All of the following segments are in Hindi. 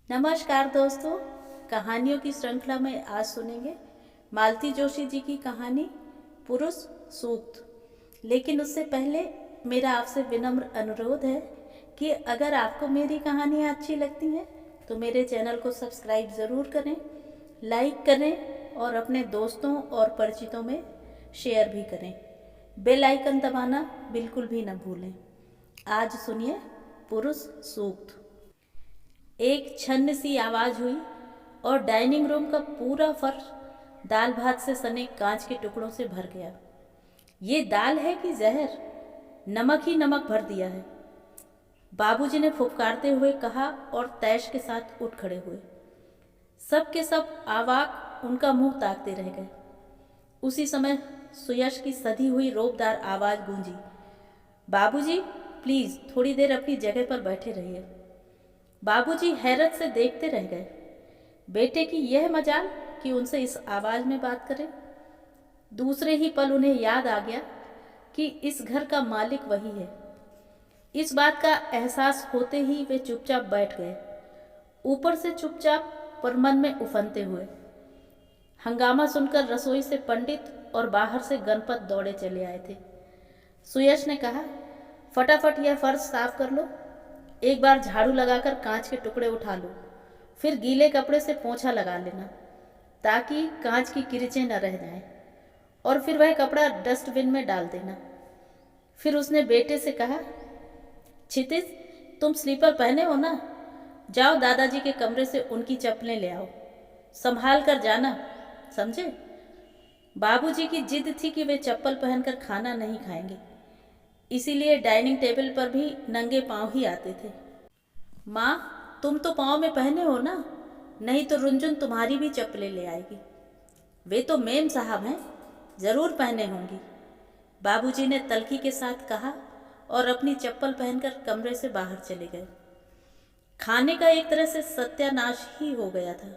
नमस्कार दोस्तों, कहानियों की श्रृंखला में आज सुनेंगे मालती जोशी जी की कहानी पुरुष सूक्त। लेकिन उससे पहले मेरा आपसे विनम्र अनुरोध है कि अगर आपको मेरी कहानियाँ अच्छी लगती हैं तो मेरे चैनल को सब्सक्राइब ज़रूर करें, लाइक करें और अपने दोस्तों और परिचितों में शेयर भी करें। बेल आइकन दबाना बिल्कुल भी न भूलें। आज सुनिए पुरुष सूक्त। एक छन्न सी आवाज़ हुई और डाइनिंग रूम का पूरा फर्श दाल भात से सने कांच के टुकड़ों से भर गया। ये दाल है कि जहर? नमक ही नमक भर दिया है, बाबूजी ने फुफकारते हुए कहा और तैश के साथ उठ खड़े हुए। सब के सब आवाक उनका मुंह ताकते रह गए। उसी समय सुयश की सधी हुई रोबदार आवाज़ गूंजी, बाबूजी प्लीज़ थोड़ी देर अपनी जगह पर बैठे रहिए। बाबूजी हैरत से देखते रह गए। बेटे की यह मजाल कि उनसे इस आवाज़ में बात करें। दूसरे ही पल उन्हें याद आ गया कि इस घर का मालिक वही है। इस बात का एहसास होते ही वे चुपचाप बैठ गए, ऊपर से चुपचाप पर मन में उफनते हुए। हंगामा सुनकर रसोई से पंडित और बाहर से गणपत दौड़े चले आए थे। सुयश ने कहा, फटाफट यह फर्श साफ कर लो, एक बार झाड़ू लगाकर कांच के टुकड़े उठा लो, फिर गीले कपड़े से पोंछा लगा लेना ताकि कांच की किरचें न रह जाएं, और फिर वह कपड़ा डस्टबिन में डाल देना। फिर उसने बेटे से कहा, क्षितिज तुम स्लीपर पहने हो ना, जाओ दादाजी के कमरे से उनकी चप्पलें ले आओ, संभाल कर जाना, समझे? बाबूजी की जिद थी कि वे चप्पल पहनकर खाना नहीं खाएंगे, इसीलिए डाइनिंग टेबल पर भी नंगे पांव ही आते थे। माँ तुम तो पाँव में पहने हो ना, नहीं तो रुंझुन तुम्हारी भी चप्पलें ले आएगी। वे तो मेम साहब हैं, ज़रूर पहने होंगी, बाबूजी ने तल्खी के साथ कहा और अपनी चप्पल पहनकर कमरे से बाहर चले गए। खाने का एक तरह से सत्यानाश ही हो गया था।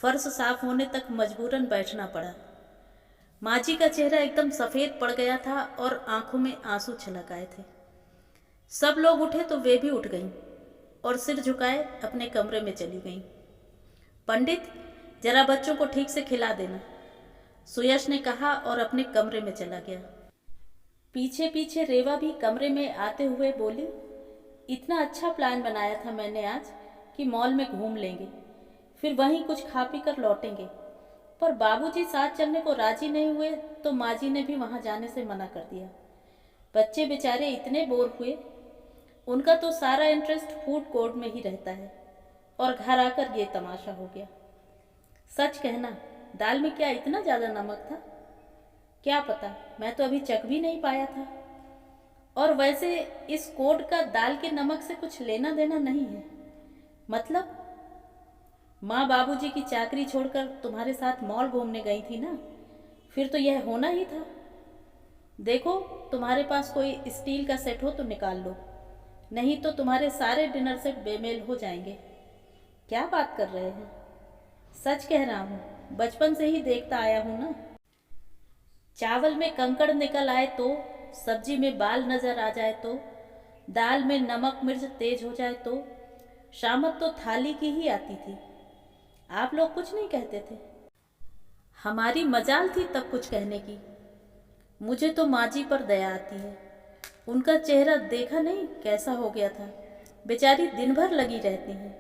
फर्श साफ होने तक मजबूरन बैठना पड़ा। माँ जी का चेहरा एकदम सफ़ेद पड़ गया था और आंखों में आंसू छलक आए थे। सब लोग उठे तो वे भी उठ गईं और सिर झुकाए अपने कमरे में चली गईं। पंडित जरा बच्चों को ठीक से खिला देना, सुयश ने कहा और अपने कमरे में चला गया। पीछे पीछे रेवा भी कमरे में आते हुए बोली, इतना अच्छा प्लान बनाया था मैंने आज कि मॉल में घूम लेंगे, फिर वहीं कुछ खा पी कर लौटेंगे, पर बाबूजी साथ चलने को राजी नहीं हुए तो माँ जी ने भी वहाँ जाने से मना कर दिया। बच्चे बेचारे इतने बोर हुए, उनका तो सारा इंटरेस्ट फूड कोर्ट में ही रहता है, और घर आकर ये तमाशा हो गया। सच कहना, दाल में क्या इतना ज़्यादा नमक था? क्या पता, मैं तो अभी चख भी नहीं पाया था। और वैसे इस कोड का दाल के नमक से कुछ लेना देना नहीं है। मतलब माँ बाबूजी की चाकरी छोड़कर तुम्हारे साथ मॉल घूमने गई थी ना, फिर तो यह होना ही था। देखो तुम्हारे पास कोई स्टील का सेट हो तो निकाल लो, नहीं तो तुम्हारे सारे डिनर सेट बेमेल हो जाएंगे। क्या बात कर रहे हैं? सच कह रहा हूँ, बचपन से ही देखता आया हूँ ना। चावल में कंकड़ निकल आए तो, सब्जी में बाल नजर आ जाए तो, दाल में नमक मिर्च तेज हो जाए तो, शामत तो थाली की ही आती थी। आप लोग कुछ नहीं कहते थे। हमारी मजाल थी तब कुछ कहने की। मुझे तो माँ जी पर दया आती है। उनका चेहरा देखा नहीं कैसा हो गया था। बेचारी दिन भर लगी रहती हैं,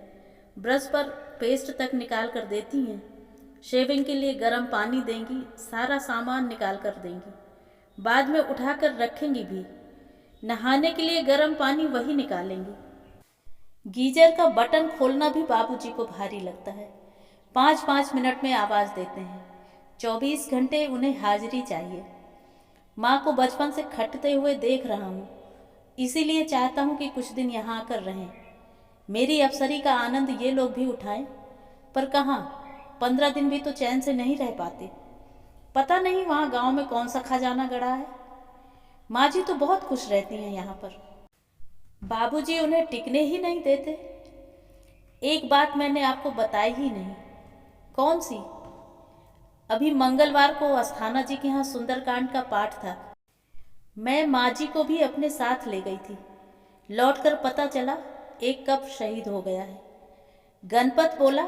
ब्रश पर पेस्ट तक निकाल कर देती हैं, शेविंग के लिए गर्म पानी देंगी, सारा सामान निकाल कर देंगी, बाद में उठाकर रखेंगी भी, नहाने के लिए गर्म पानी वही निकालेंगी। गीजर का बटन खोलना भी बाबूजी को भारी लगता है। 5-5 मिनट में आवाज़ देते हैं। 24 घंटे उन्हें हाजिरी चाहिए। माँ को बचपन से खटते हुए देख रहा हूँ, इसीलिए चाहता हूँ कि कुछ दिन यहाँ आकर रहें, मेरी अफसरी का आनंद ये लोग भी उठाएं। पर कहाँ, 15 दिन भी तो चैन से नहीं रह पाते। पता नहीं वहाँ गांव में कौन सा खजाना गड़ा है। माँ जी तो बहुत खुश रहती हैं यहाँ पर, बाबूजी उन्हें टिकने ही नहीं देते। एक बात मैंने आपको बताई ही नहीं। कौन सी? अभी मंगलवार को अस्थाना जी के यहाँ सुंदरकांड का पाठ था। मैं माँ जी को भी अपने साथ ले गई थी। लौटकर पता चला एक कप शहीद हो गया है। गणपत बोला,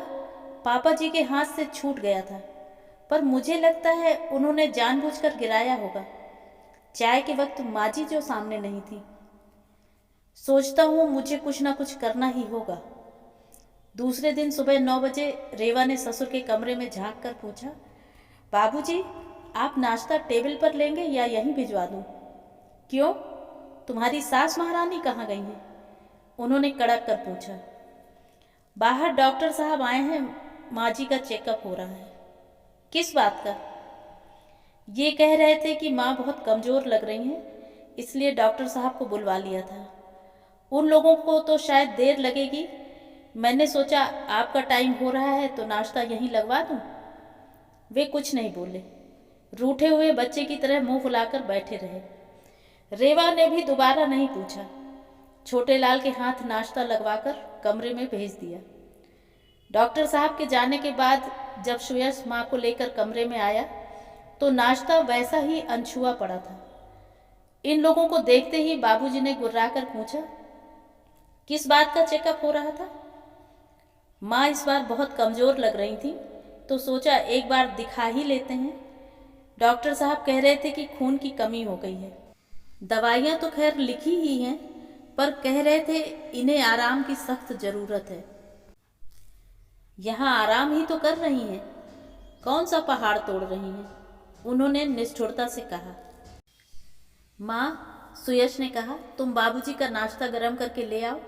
पापा जी के हाथ से छूट गया था, पर मुझे लगता है उन्होंने जानबूझकर गिराया होगा। चाय के वक्त माँ जी जो सामने नहीं थी। सोचता हूँ मुझे कुछ ना कुछ करना ही होगा। दूसरे दिन सुबह 9 बजे रेवा ने ससुर के कमरे में झांक कर पूछा, बाबूजी, आप नाश्ता टेबल पर लेंगे या यहीं भिजवा दूं? क्यों, तुम्हारी सास महारानी कहाँ गई हैं? उन्होंने कड़क कर पूछा। बाहर डॉक्टर साहब आए हैं, माँ जी का चेकअप हो रहा है। किस बात का? ये कह रहे थे कि माँ बहुत कमज़ोर लग रही हैं, इसलिए डॉक्टर साहब को बुलवा लिया था। उन लोगों को तो शायद देर लगेगी, मैंने सोचा आपका टाइम हो रहा है तो नाश्ता यहीं लगवा दूं। वे कुछ नहीं बोले, रूठे हुए बच्चे की तरह मुंह फुलाकर बैठे रहे। रेवा ने भी दोबारा नहीं पूछा। छोटे लाल के हाथ नाश्ता लगवाकर कमरे में भेज दिया। डॉक्टर साहब के जाने के बाद जब सुयश माँ को लेकर कमरे में आया तो नाश्ता वैसा ही अनछुआ पड़ा था। इन लोगों को देखते ही बाबूजी ने गुर्राकर पूछा, किस बात का चेकअप हो रहा था? माँ इस बार बहुत कमज़ोर लग रही थी तो सोचा एक बार दिखा ही लेते हैं। डॉक्टर साहब कह रहे थे कि खून की कमी हो गई है। दवाइयाँ तो खैर लिखी ही हैं, पर कह रहे थे इन्हें आराम की सख्त ज़रूरत है। यहाँ आराम ही तो कर रही हैं, कौन सा पहाड़ तोड़ रही हैं? उन्होंने निष्ठुरता से कहा। माँ, सुयश ने कहा, तुम बाबूजी का नाश्ता गर्म करके ले आओ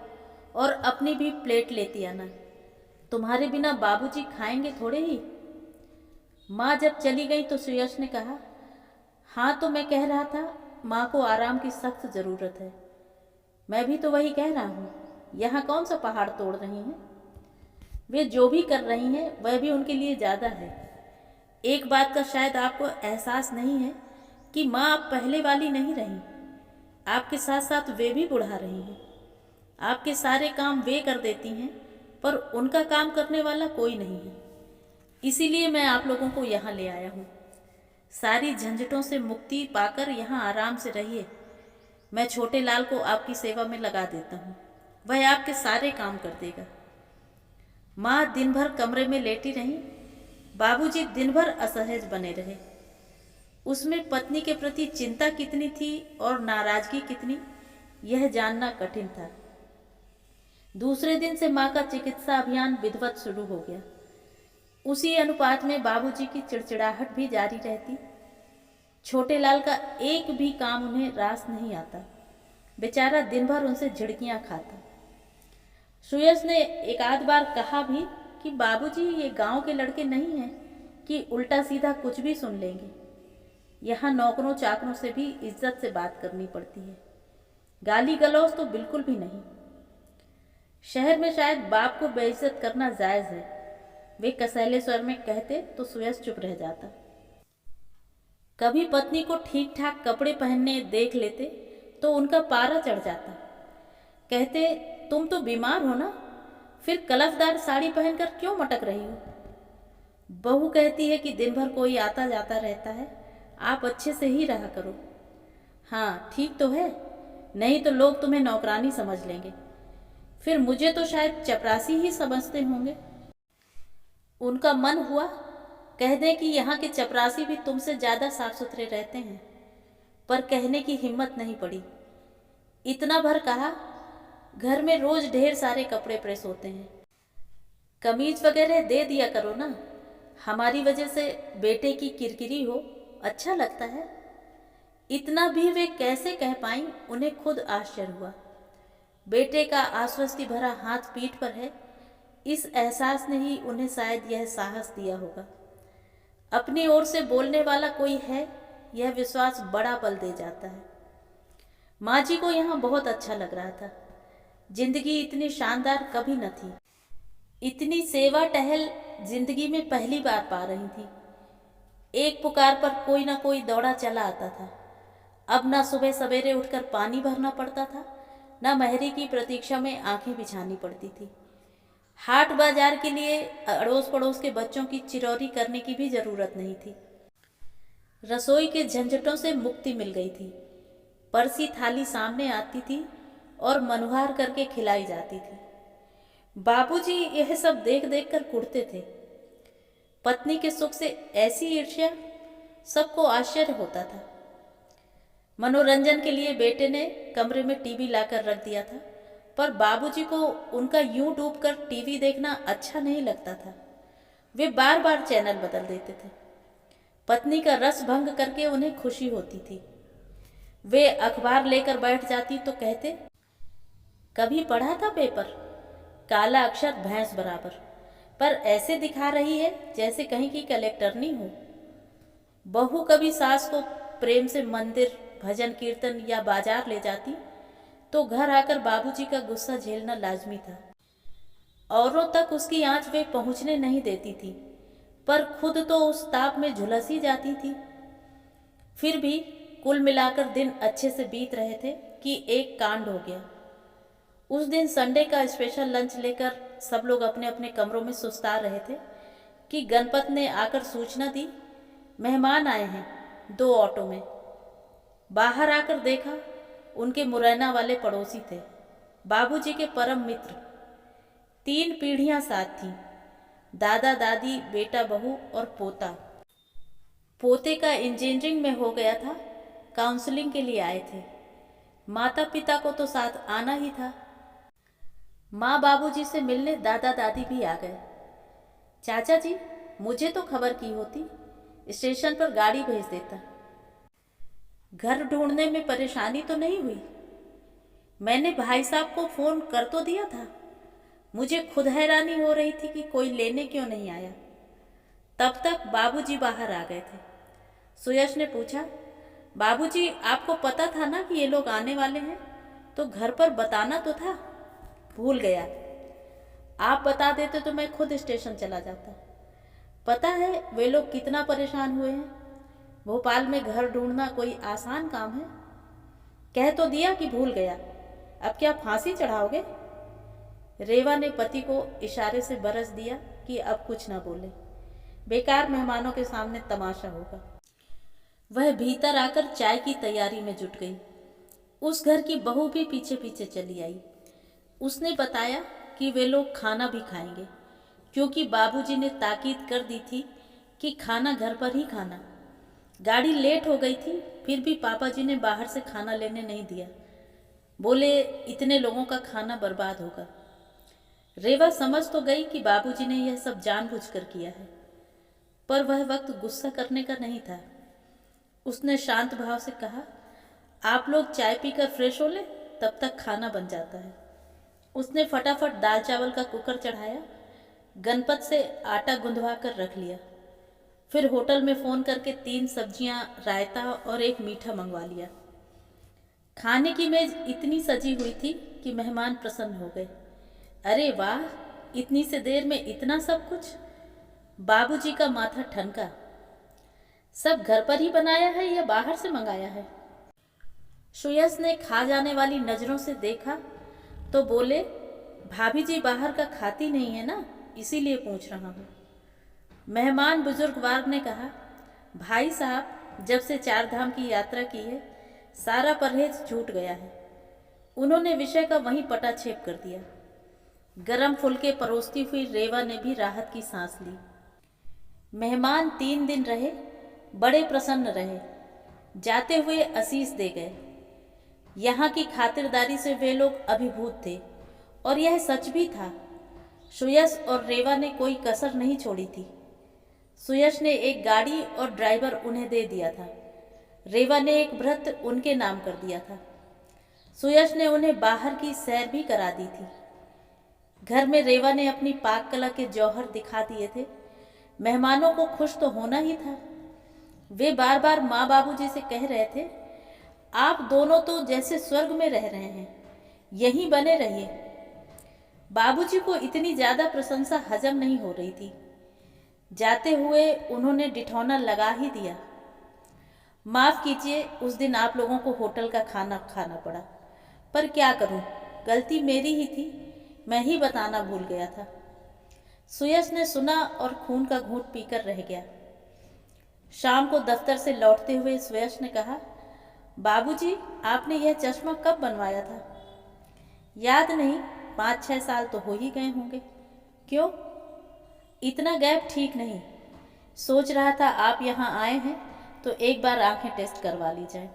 और अपनी भी प्लेट लेती आना। तुम्हारे बिना बाबूजी खाएंगे थोड़े ही। माँ जब चली गई तो सुयश ने कहा, हाँ तो मैं कह रहा था माँ को आराम की सख्त ज़रूरत है। मैं भी तो वही कह रहा हूँ, यहाँ कौन सा पहाड़ तोड़ रही हैं? वे जो भी कर रही हैं वह भी उनके लिए ज़्यादा है। एक बात का शायद आपको एहसास नहीं है कि माँ अब पहले वाली नहीं रही। आपके साथ साथ वे भी बुढ़ा रही हैं। आपके सारे काम वे कर देती हैं, पर उनका काम करने वाला कोई नहीं है। इसीलिए मैं आप लोगों को यहाँ ले आया हूँ। सारी झंझटों से मुक्ति पाकर यहाँ आराम से रहिए। मैं छोटे लाल को आपकी सेवा में लगा देता हूँ, वह आपके सारे काम कर देगा। माँ दिन भर कमरे में लेटी रहीं। बाबूजी दिन भर असहज बने रहे। उसमें पत्नी के प्रति चिंता कितनी थी और नाराजगी कितनी, यह जानना कठिन था। दूसरे दिन से माँ का चिकित्सा अभियान विधिवत शुरू हो गया। उसी अनुपात में बाबूजी की चिड़चिड़ाहट भी जारी रहती। छोटे लाल का एक भी काम उन्हें रास नहीं आता। बेचारा दिन भर उनसे झिड़कियाँ खाता। सुयश ने एक आध बार कहा भी कि बाबूजी ये गांव के लड़के नहीं हैं कि उल्टा सीधा कुछ भी सुन लेंगे। यहाँ नौकरों चाकरों से भी इज्जत से बात करनी पड़ती है, गाली गलौज तो बिल्कुल भी नहीं। शहर में शायद बाप को बेइज्जत करना जायज़ है, वे कसैले स्वर में कहते तो सुयश चुप रह जाता। कभी पत्नी को ठीक ठाक कपड़े पहनने देख लेते तो उनका पारा चढ़ जाता। कहते, तुम तो बीमार हो ना, फिर कलफदार साड़ी पहनकर क्यों मटक रही हो? बहू कहती है कि दिन भर कोई आता जाता रहता है, आप अच्छे से ही रहा करो। हाँ ठीक तो है, नहीं तो लोग तुम्हें नौकरानी समझ लेंगे, फिर मुझे तो शायद चपरासी ही समझते होंगे। उनका मन हुआ कह दें कि यहाँ के चपरासी भी तुमसे ज़्यादा साफ सुथरे रहते हैं, पर कहने की हिम्मत नहीं पड़ी। इतना भर कहा, घर में रोज ढेर सारे कपड़े प्रेस होते हैं, कमीज वगैरह दे दिया करो ना, हमारी वजह से बेटे की किरकिरी हो, अच्छा लगता है। इतना भी वे कैसे कह पाईं, उन्हें खुद आश्चर्य हुआ। बेटे का आश्वस्ति भरा हाथ पीठ पर है, इस एहसास ने ही उन्हें शायद यह साहस दिया होगा। अपनी ओर से बोलने वाला कोई है, यह विश्वास बड़ा बल दे जाता है। माँ जी को यहाँ बहुत अच्छा लग रहा था। जिंदगी इतनी शानदार कभी न थी। इतनी सेवा टहल जिंदगी में पहली बार पा रही थी। एक पुकार पर कोई ना कोई दौड़ा चला आता था। अब ना सुबह सवेरे उठकर पानी भरना पड़ता था, ना मेहरी की प्रतीक्षा में आंखें बिछानी पड़ती थी। हाट बाजार के लिए अड़ोस पड़ोस के बच्चों की चिरौरी करने की भी जरूरत नहीं थी। रसोई के झंझटों से मुक्ति मिल गई थी। परसी थाली सामने आती थी और मनुहार करके खिलाई जाती थी। बाबूजी यह सब देख देख कर कुढ़ते थे। पत्नी के सुख से ऐसी ईर्ष्या, सबको आश्चर्य होता था। मनोरंजन के लिए बेटे ने कमरे में टीवी लाकर रख दिया था, पर बाबूजी को उनका यूं डूबकर टीवी देखना अच्छा नहीं लगता था। वे बार बार चैनल बदल देते थे। पत्नी का रस भंग करके उन्हें खुशी होती थी। वे अखबार लेकर बैठ जाती तो कहते, कभी पढ़ा था पेपर, काला अक्षर भैंस बराबर, पर ऐसे दिखा रही है जैसे कहीं की कलेक्टरनी हो। बहू कभी सास को प्रेम से मंदिर, भजन कीर्तन या बाजार ले जाती तो घर आकर बाबूजी का गुस्सा झेलना लाजमी था। औरों तक उसकी आंच वे पहुंचने नहीं देती थी, पर खुद तो उस ताप में झुलस ही जाती थी। फिर भी कुल मिलाकर दिन अच्छे से बीत रहे थे कि एक कांड हो गया। उस दिन संडे का स्पेशल लंच लेकर सब लोग अपने अपने कमरों में सुस्ता रहे थे कि गणपत ने आकर सूचना दी, मेहमान आए हैं 2 ऑटो में। बाहर आकर देखा, उनके मुरैना वाले पड़ोसी थे, बाबूजी के परम मित्र। 3 पीढ़ियां साथ थीं, दादा दादी, बेटा बहू और पोता। पोते का इंजीनियरिंग में हो गया था, काउंसलिंग के लिए आए थे। माता पिता को तो साथ आना ही था। माँ बाबूजी से मिलने दादा दादी भी आ गए। चाचा जी, मुझे तो खबर की होती, स्टेशन पर गाड़ी भेज देता। घर ढूंढने में परेशानी तो नहीं हुई? मैंने भाई साहब को फोन कर तो दिया था। मुझे खुद हैरानी हो रही थी कि कोई लेने क्यों नहीं आया। तब तक बाबूजी बाहर आ गए थे। सुयश ने पूछा, बाबूजी आपको पता था ना कि ये लोग आने वाले हैं, तो घर पर बताना तो था। भूल गया, आप बता देते तो मैं खुद स्टेशन चला जाता। पता है वे लोग कितना परेशान हुए हैं। भोपाल में घर ढूंढना कोई आसान काम है। कह तो दिया कि भूल गया, अब क्या फांसी चढ़ाओगे? रेवा ने पति को इशारे से बरस दिया कि अब कुछ ना बोले, बेकार मेहमानों के सामने तमाशा होगा। वह भीतर आकर चाय की तैयारी में जुट गई। उस घर की बहू भी पीछे पीछे चली आई। उसने बताया कि वे लोग खाना भी खाएंगे, क्योंकि बाबूजी ने ताकीद कर दी थी कि खाना घर पर ही खाना। गाड़ी लेट हो गई थी, फिर भी पापा जी ने बाहर से खाना लेने नहीं दिया। बोले इतने लोगों का खाना बर्बाद होगा। रेवा समझ तो गई कि बाबूजी ने यह सब जानबूझकर किया है, पर वह वक्त गुस्सा करने का नहीं था। उसने शांत भाव से कहा, आप लोग चाय पीकर फ्रेश हो ले, तब तक खाना बन जाता है। उसने फटाफट दाल चावल का कुकर चढ़ाया, गणपत से आटा गुंदवा कर रख लिया। फिर होटल में फ़ोन करके 3 सब्जियां, रायता और एक मीठा मंगवा लिया। खाने की मेज इतनी सजी हुई थी कि मेहमान प्रसन्न हो गए। अरे वाह, इतनी से देर में इतना सब कुछ! बाबूजी का माथा ठनका। सब घर पर ही बनाया है या बाहर से मंगाया है? सुयश ने खा जाने वाली नज़रों से देखा तो बोले, भाभी जी बाहर का खाती नहीं है ना, इसीलिए पूछ रहा हूँ। मेहमान बुजुर्गवार ने कहा, भाई साहब जब से 4 धाम की यात्रा की है, सारा परहेज छूट गया है। उन्होंने विषय का वहीं पटाक्षेप कर दिया। गरम फुलके परोसती हुई रेवा ने भी राहत की सांस ली। मेहमान 3 दिन रहे, बड़े प्रसन्न रहे। जाते हुए आशीष दे गए। यहाँ की खातिरदारी से वे लोग अभिभूत थे, और यह सच भी था। सुयश और रेवा ने कोई कसर नहीं छोड़ी थी। सुयश ने एक गाड़ी और ड्राइवर उन्हें दे दिया था। रेवा ने एक व्रत उनके नाम कर दिया था। सुयश ने उन्हें बाहर की सैर भी करा दी थी। घर में रेवा ने अपनी पाक कला के जौहर दिखा दिए थे। मेहमानों को खुश तो होना ही था। वे बार बार माँ बाबूजी से कह रहे थे, आप दोनों तो जैसे स्वर्ग में रह रहे हैं, यहीं बने रहिए। बाबूजी को इतनी ज़्यादा प्रशंसा हजम नहीं हो रही थी। जाते हुए उन्होंने डिठौना लगा ही दिया। माफ़ कीजिए, उस दिन आप लोगों को होटल का खाना खाना पड़ा, पर क्या करूं, गलती मेरी ही थी, मैं ही बताना भूल गया था। सुयश ने सुना और खून का घूंट पीकर रह गया। शाम को दफ्तर से लौटते हुए सुयश ने कहा, बाबूजी आपने यह चश्मा कब बनवाया था? याद नहीं, 5-6 साल तो हो ही गए होंगे। क्यों? इतना गैप ठीक नहीं। सोच रहा था आप यहाँ आए हैं तो एक बार आंखें टेस्ट करवा ली जाए।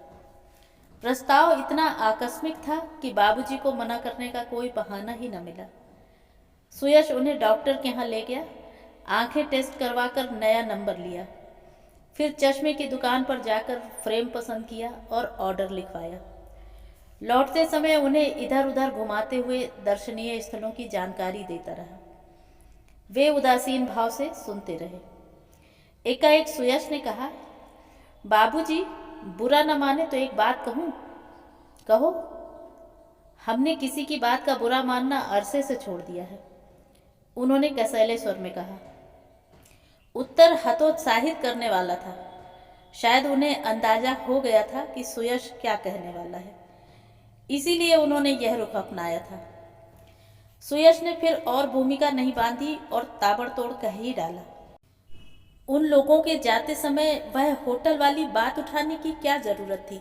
प्रस्ताव इतना आकस्मिक था कि बाबूजी को मना करने का कोई बहाना ही न मिला। सुयश उन्हें डॉक्टर के यहाँ ले गया, आंखें टेस्ट करवाकर नया नंबर लिया, फिर चश्मे की दुकान पर जाकर फ्रेम पसंद किया और ऑर्डर लिखवाया। लौटते समय उन्हें इधर उधर घुमाते हुए दर्शनीय स्थलों की जानकारी देता रहा। वे उदासीन भाव से सुनते रहे। एकाएक सुयश ने कहा, बाबूजी, बुरा न माने तो एक बात कहूँ? कहो। हमने किसी की बात का बुरा मानना अरसे से छोड़ दिया है, उन्होंने कसैले स्वर में कहा। उत्तर हतोत्साहित करने वाला था। शायद उन्हें अंदाजा हो गया था कि सुयश क्या कहने वाला है, इसीलिए उन्होंने यह रुख अपनाया था। सुयश ने फिर और भूमिका नहीं बांधी और ताबड़तोड़ कह ही डाला, उन लोगों के जाते समय वह होटल वाली बात उठाने की क्या जरूरत थी?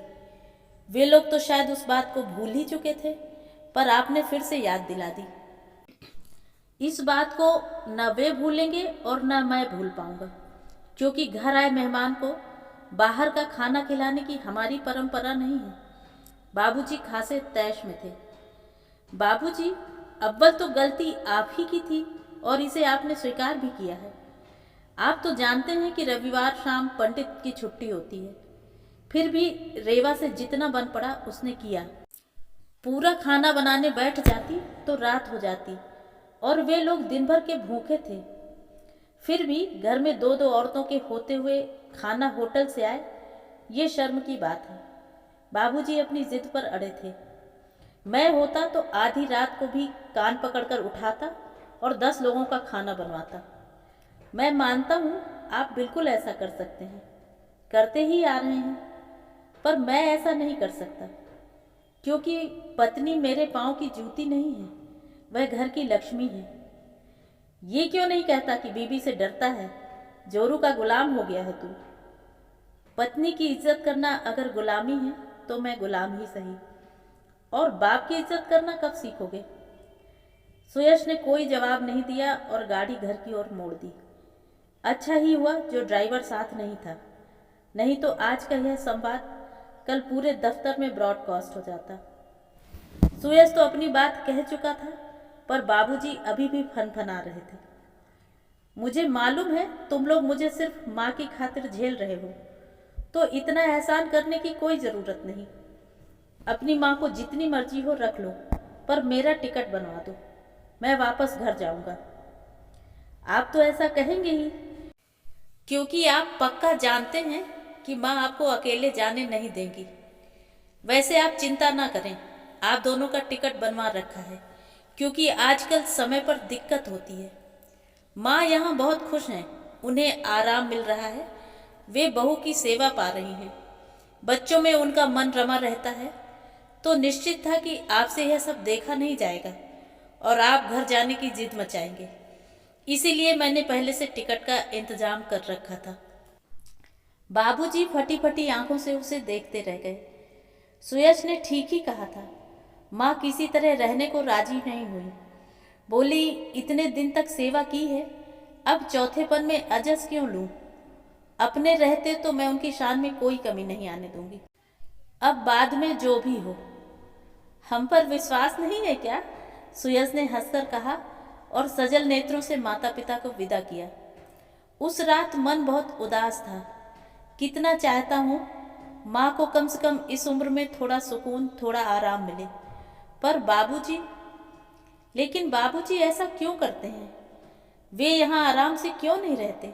वे लोग तो शायद उस बात को भूल ही चुके थे, पर आपने फिर से याद दिला दी। इस बात को न वे भूलेंगे और न मैं भूल पाऊंगा, क्योंकि घर आए मेहमान को बाहर का खाना खिलाने की हमारी परंपरा नहीं है। बाबूजी खासे तैश में थे। बाबूजी, अव्वल तो गलती आप ही की थी और इसे आपने स्वीकार भी किया है। आप तो जानते हैं कि रविवार शाम पंडित की छुट्टी होती है, फिर भी रेवा से जितना बन पड़ा उसने किया। पूरा खाना बनाने बैठ जाती तो रात हो जाती और वे लोग दिन भर के भूखे थे। फिर भी घर में 2-2 औरतों के होते हुए खाना होटल से आए, ये शर्म की बात है। बाबूजी अपनी जिद पर अड़े थे। मैं होता तो आधी रात को भी कान पकड़कर उठाता और 10 लोगों का खाना बनवाता। मैं मानता हूँ आप बिल्कुल ऐसा कर सकते हैं, करते ही आ रहे हैं, पर मैं ऐसा नहीं कर सकता, क्योंकि पत्नी मेरे पाँव की जूती नहीं है, वह घर की लक्ष्मी है। ये क्यों नहीं कहता कि बीबी से डरता है, जोरू का गुलाम हो गया है तू। पत्नी की इज्जत करना अगर गुलामी है तो मैं गुलाम ही सही, और बाप की इज्जत करना कब सीखोगे? सुयश ने कोई जवाब नहीं दिया और गाड़ी घर की ओर मोड़ दी। अच्छा ही हुआ जो ड्राइवर साथ नहीं था, नहीं तो आज का यह संवाद कल पूरे दफ्तर में ब्रॉडकास्ट हो जाता। सुयश तो अपनी बात कह चुका था, पर बाबूजी अभी भी फनफना रहे थे। मुझे मालूम है तुम लोग मुझे सिर्फ माँ की खातिर झेल रहे हो, तो इतना एहसान करने की कोई ज़रूरत नहीं। अपनी माँ को जितनी मर्जी हो रख लो, पर मेरा टिकट बनवा दो, मैं वापस घर जाऊंगा। आप तो ऐसा कहेंगे ही, क्योंकि आप पक्का जानते हैं कि माँ आपको अकेले जाने नहीं देंगी। वैसे आप चिंता ना करें, आप दोनों का टिकट बनवा रखा है, क्योंकि आजकल समय पर दिक्कत होती है। माँ यहाँ बहुत खुश हैं, उन्हें आराम मिल रहा है, वे बहू की सेवा पा रही हैं, बच्चों में उनका मन रमा रहता है। तो निश्चित था कि आपसे यह सब देखा नहीं जाएगा और आप घर जाने की जिद मचाएंगे, इसीलिए मैंने पहले से टिकट का इंतजाम कर रखा था। बाबूजी फटी फटी आंखों से उसे देखते रह गए। सुयश ने ठीक ही कहा था, माँ किसी तरह रहने को राजी नहीं हुई। बोली, इतने दिन तक सेवा की है, अब चौथेपन में अजस क्यों लूं? अपने रहते तो मैं उनकी शान में कोई कमी नहीं आने दूंगी। अब बाद में जो भी हो। हम पर विश्वास नहीं है क्या? सुयश ने हंसकर कहा और सजल नेत्रों से माता पिता को विदा किया। उस रात मन बहुत उदास था। कितना चाहता हूँ माँ को कम से कम इस उम्र में थोड़ा सुकून, थोड़ा आराम मिले, पर बाबूजी, लेकिन बाबूजी ऐसा क्यों करते हैं? वे यहाँ आराम से क्यों नहीं रहते?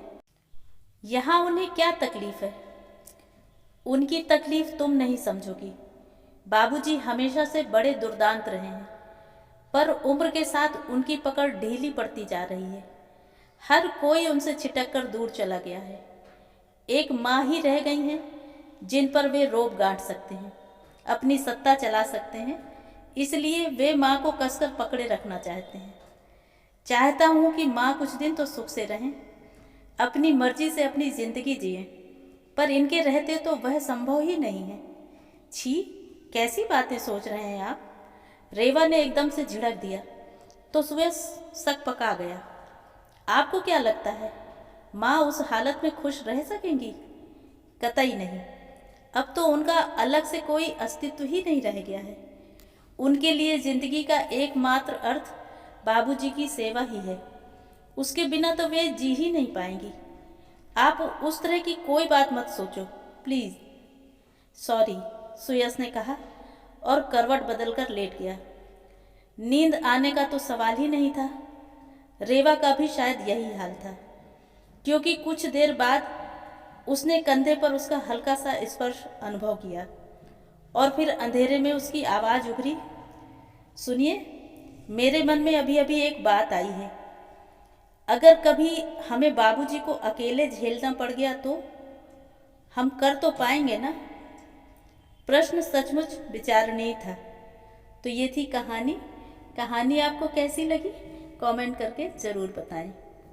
यहाँ उन्हें क्या तकलीफ है? उनकी तकलीफ तुम नहीं समझोगी। बाबूजी हमेशा से बड़े दुर्दांत रहे हैं, पर उम्र के साथ उनकी पकड़ ढीली पड़ती जा रही है। हर कोई उनसे छिटक कर दूर चला गया है। एक माँ ही रह गई हैं जिन पर वे रोब गांठ सकते हैं, अपनी सत्ता चला सकते हैं, इसलिए वे माँ को कसकर पकड़े रखना चाहते हैं। चाहता हूँ कि माँ कुछ दिन तो सुख से रहें, अपनी मर्जी से अपनी जिंदगी जिएं, पर इनके रहते तो वह संभव ही नहीं है। छी, कैसी बातें सोच रहे हैं आप? रेवा ने एकदम से झिड़क दिया। तो सुयस शक पका गया। आपको क्या लगता है माँ उस हालत में खुश रह सकेंगी? कतई नहीं। अब तो उनका अलग से कोई अस्तित्व ही नहीं रह गया है। उनके लिए जिंदगी का एकमात्र अर्थ बाबूजी की सेवा ही है। उसके बिना तो वे जी ही नहीं पाएंगी। आप उस तरह की कोई बात मत सोचो प्लीज़। सॉरी, सुयस ने कहा और करवट बदलकर लेट गया। नींद आने का तो सवाल ही नहीं था। रेवा का भी शायद यही हाल था, क्योंकि कुछ देर बाद उसने कंधे पर उसका हल्का सा स्पर्श अनुभव किया और फिर अंधेरे में उसकी आवाज़ उभरी, सुनिए, मेरे मन में अभी अभी एक बात आई है। अगर कभी हमें बाबूजी को अकेले झेलना पड़ गया तो हम कर तो पाएंगे ना? प्रश्न सचमुच विचारणीय था। तो ये थी कहानी। कहानी आपको कैसी लगी कमेंट करके ज़रूर बताएं।